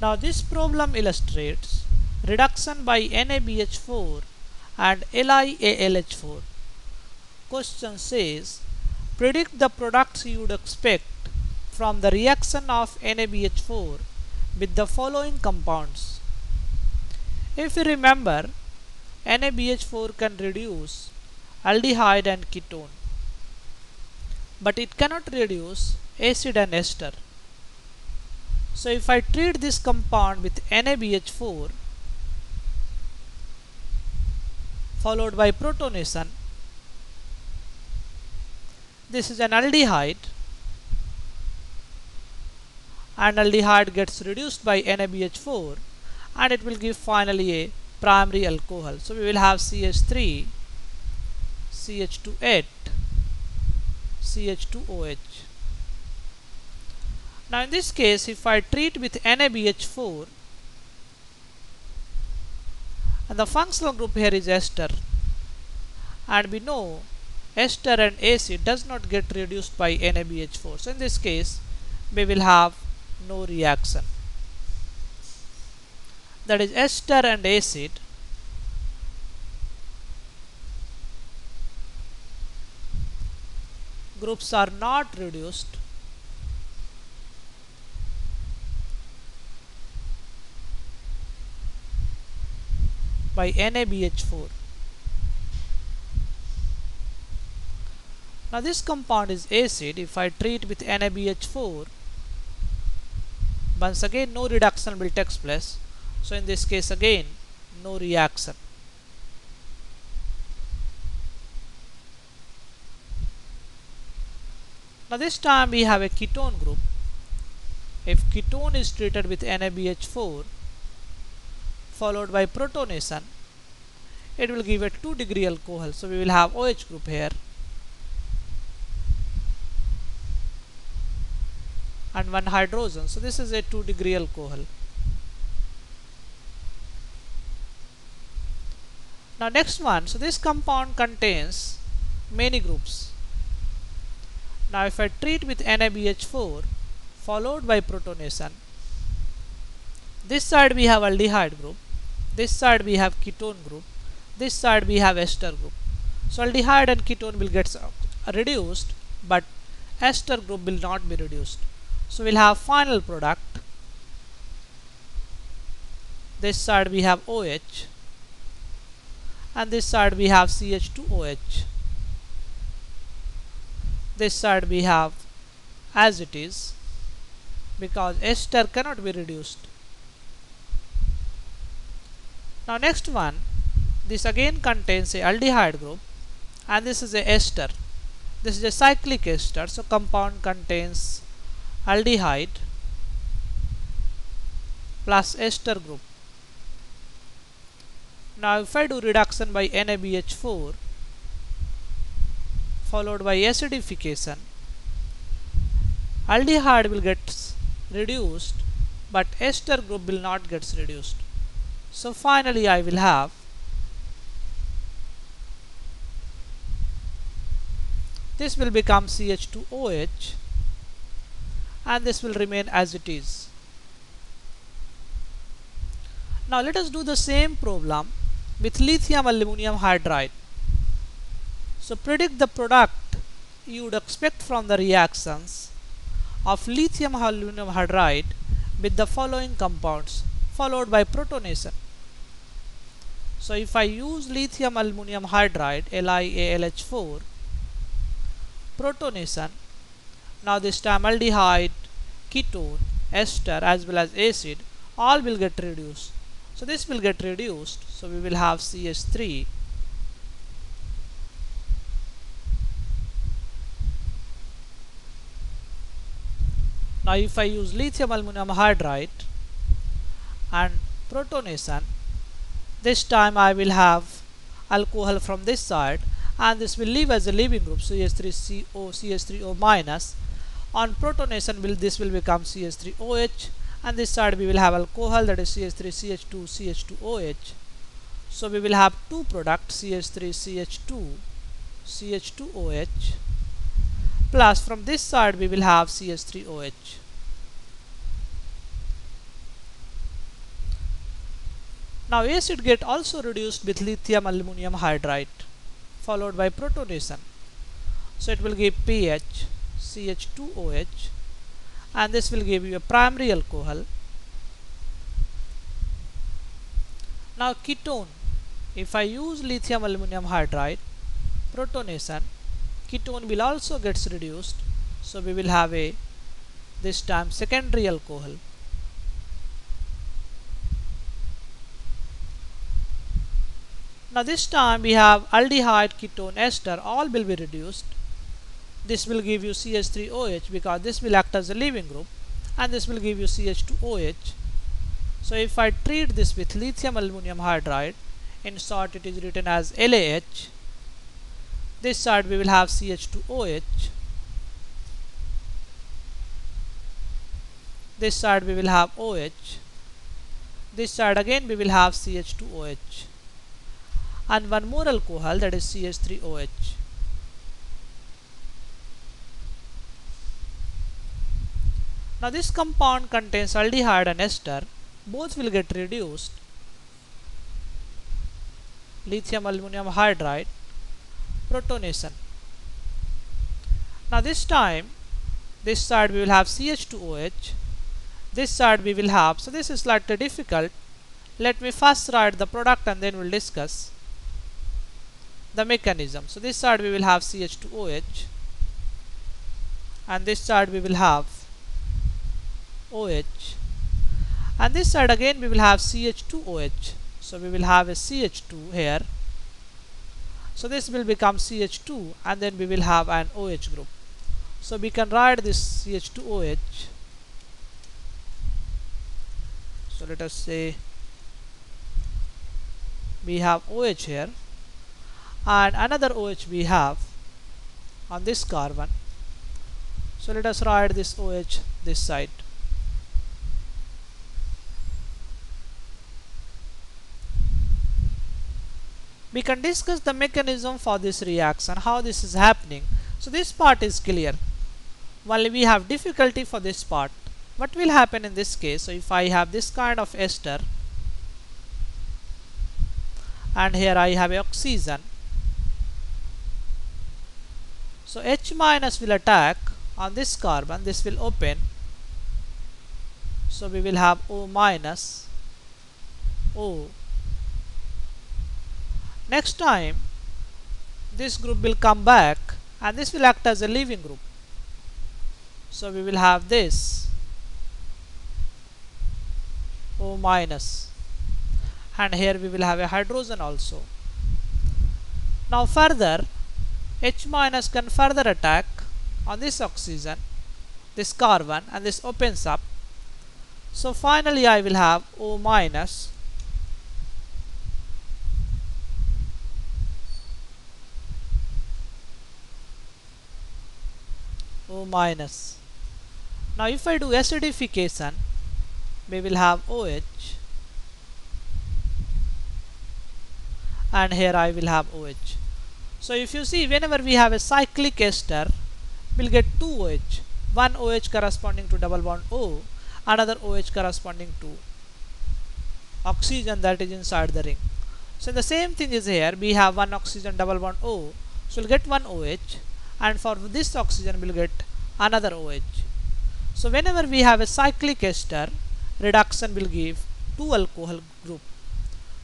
Now this problem illustrates reduction by NaBH4 and LiAlH4. Question says, predict the products you would expect from the reaction of NaBH4 with the following compounds. If you remember, NaBH4 can reduce aldehyde and ketone, but it cannot reduce acid and ester. So if I treat this compound with NaBH4 followed by protonation, this is an aldehyde, and aldehyde gets reduced by NaBH4 and it will give finally a primary alcohol. So we will have CH3, CH2 CH2OH. Now in this case, if I treat with NaBH4, and the functional group here is ester, and we know ester and acid does not get reduced by NaBH4. So in this case, we will have no reaction. That is, ester and acid groups are not reduced by NaBH4. Now this compound is acid. If I treat with NaBH4, once again no reduction will take place. So in this case again no reaction. Now this time we have a ketone group. If ketone is treated with NaBH4 followed by protonation, it will give a 2-degree alcohol. So we will have OH group here, and one hydrogen. So this is a 2-degree alcohol. Now next one, so this compound contains many groups. Now if I treat with NaBH4 followed by protonation, this side we have aldehyde group, this side we have ketone group, this side we have ester group. So aldehyde and ketone will get reduced, but ester group will not be reduced. So we'll have final product. This side we have OH, and this side we have CH2OH. This side we have as it is, because ester cannot be reduced. Now next one, this again contains a aldehyde group, and this is a ester. This is a cyclic ester, so compound contains aldehyde plus ester group. Now if I do reduction by NaBH4 followed by acidification, aldehyde will get reduced, but ester group will not get reduced. So finally I will have this will become CH2OH, and this will remain as it is. Now let us do the same problem with lithium aluminum hydride. So predict the product you would expect from the reactions of lithium aluminum hydride with the following compounds followed by protonation. So if I use lithium aluminum hydride LiAlH4, protonation, now this time aldehyde, ketone, ester as well as acid all will get reduced. So this will get reduced, so we will have CH3, now if I use lithium aluminum hydride and protonation, this time I will have alcohol from this side, and this will leave as a leaving group CH3CO, CH3O minus. On protonation this will become CH3OH, and this side we will have alcohol, that is CH3CH2 CH2OH. So we will have two products CH3CH2 CH2OH, plus from this side we will have CH3OH. Now acid get also reduced with lithium aluminum hydride followed by protonation. So it will give pH CH2OH, and this will give you a primary alcohol. Now ketone, if I use lithium aluminum hydride protonation, ketone will also gets reduced, so we will have a this time secondary alcohol. Now this time we have aldehyde, ketone, ester, all will be reduced. This will give you CH3OH because this will act as a leaving group, and this will give you CH2OH. So if I treat this with lithium aluminum hydride, in short it is written as LaH. This side we will have CH2OH. This side we will have OH. This side again we will have CH2OH. And one more alcohol, that is CH3OH. Now this compound contains aldehyde and ester. Both will get reduced. Lithium aluminum hydride protonation. Now this time this side we will have CH2OH. This side we will have, so this is slightly difficult. Let me first write the product and then we'll discuss the mechanism. So this side we will have CH2OH, and this side we will have OH, and this side again we will have CH2OH. So we will have a CH2 here. So this will become CH2, and then we will have an OH group. So we can write this CH2OH. So let us say we have OH here, and another OH we have on this carbon. So let us write this OH this side. We can discuss the mechanism for this reaction, how this is happening. So this part is clear. While we have difficulty for this part, what will happen in this case? So if I have this kind of ester, and here I have oxygen, so H minus will attack on this carbon, this will open, so we will have O minus, O. Next time this group will come back, and this will act as a leaving group, so we will have this O minus, and here we will have a hydrogen also. Now further H minus can further attack on this oxygen, this carbon, and this opens up. So finally I will have O minus, O minus. Now if I do acidification, we will have OH, and here I will have OH. So if you see, whenever we have a cyclic ester, we'll get two OH, one OH corresponding to double bond O, another OH corresponding to oxygen that is inside the ring. So the same thing is here, we have one oxygen double bond O, so we'll get one OH, and for this oxygen we'll get another OH. So whenever we have a cyclic ester, reduction will give two alcohol group.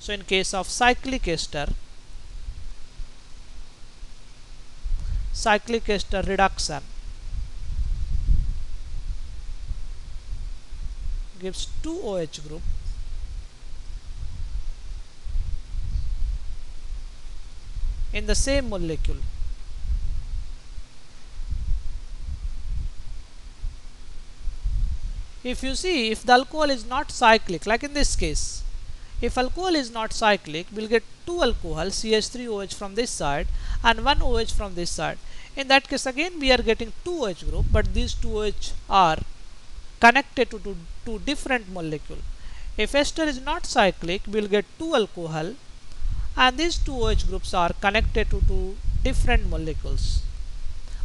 So in case of cyclic ester reduction gives two OH group, in the same molecule. If you see, if the alcohol is not cyclic, like in this case, if alcohol is not cyclic, we'll get two alcohol CH3OH from this side and one OH from this side. In that case again we are getting two OH group, but these two OH are connected to two different molecule. If ester is not cyclic, we'll get two alcohol, and these two OH groups are connected to two different molecules.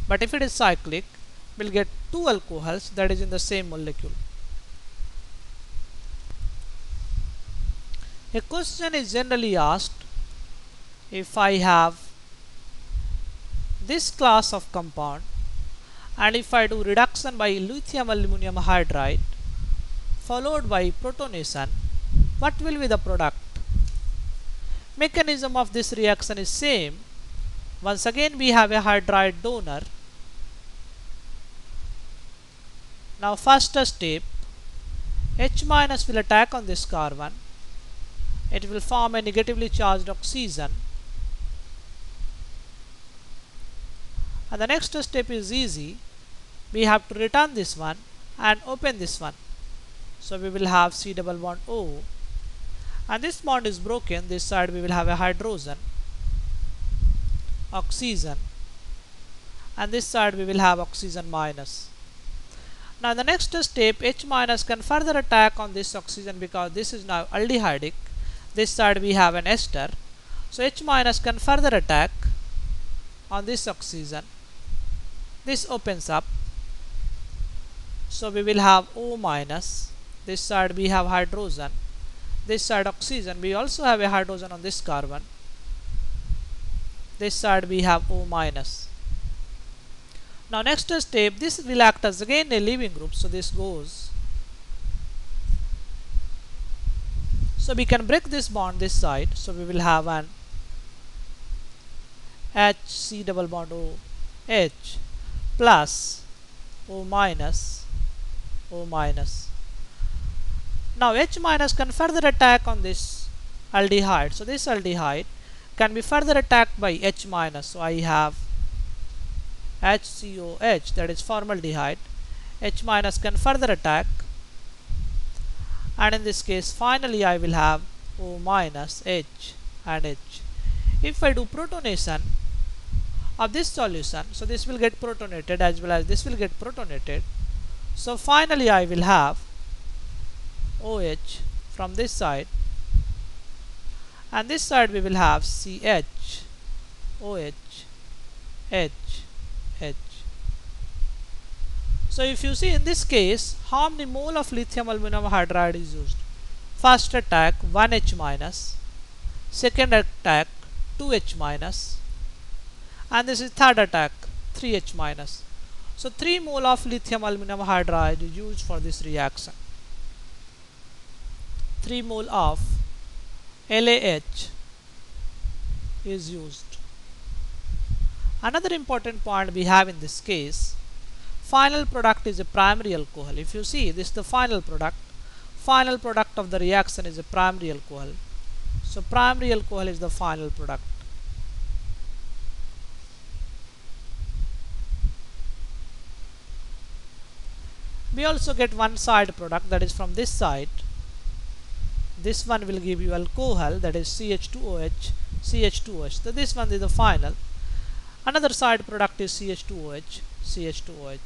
But if it is cyclic, we'll get two alcohols that is in the same molecule. A question is generally asked if I have this class of compound and if I do reduction by lithium aluminum hydride followed by protonation, what will be the product? Mechanism of this reaction is same. Once again we have a hydride donor. Now first step, H- will attack on this carbon. It will form a negatively charged oxygen. And the next step is easy. We have to return this one and open this one. So we will have C double bond O. And this bond is broken. This side we will have a hydrogen, oxygen. And this side we will have oxygen minus. Now the next step, H- can further attack on this oxygen because this is now aldehydic. This side we have an ester. So H- can further attack on this oxygen. This opens up. So we will have O minus. This side we have hydrogen. This side oxygen. We also have a hydrogen on this carbon. This side we have O minus. Now next step, this will act as again a leaving group. So this goes. So we can break this bond this side. So we will have an HC double bond O H plus O minus O minus. Now H- can further attack on this aldehyde. So this aldehyde can be further attacked by H-. So I have HCOH, that is formaldehyde. H- can further attack, and in this case finally I will have O minus H and H. If I do protonation of this solution, so this will get protonated as well as this will get protonated. So finally I will have OH from this side, and this side we will have CH, OH, H, H. So if you see in this case, how many mole of lithium aluminum hydride is used? First attack 1H minus, second attack 2H minus, and this is third attack 3H minus. So 3 mole of lithium aluminum hydride is used for this reaction. 3 mole of LaH is used. Another important point we have in this case, final product is a primary alcohol. If you see, this is the final product. Final product of the reaction is a primary alcohol. So primary alcohol is the final product. We also get one side product, that is from this side. This one will give you alcohol, that is CH2OH, CH2OH. So this one is the final. Another side product is CH2OH, CH2OH.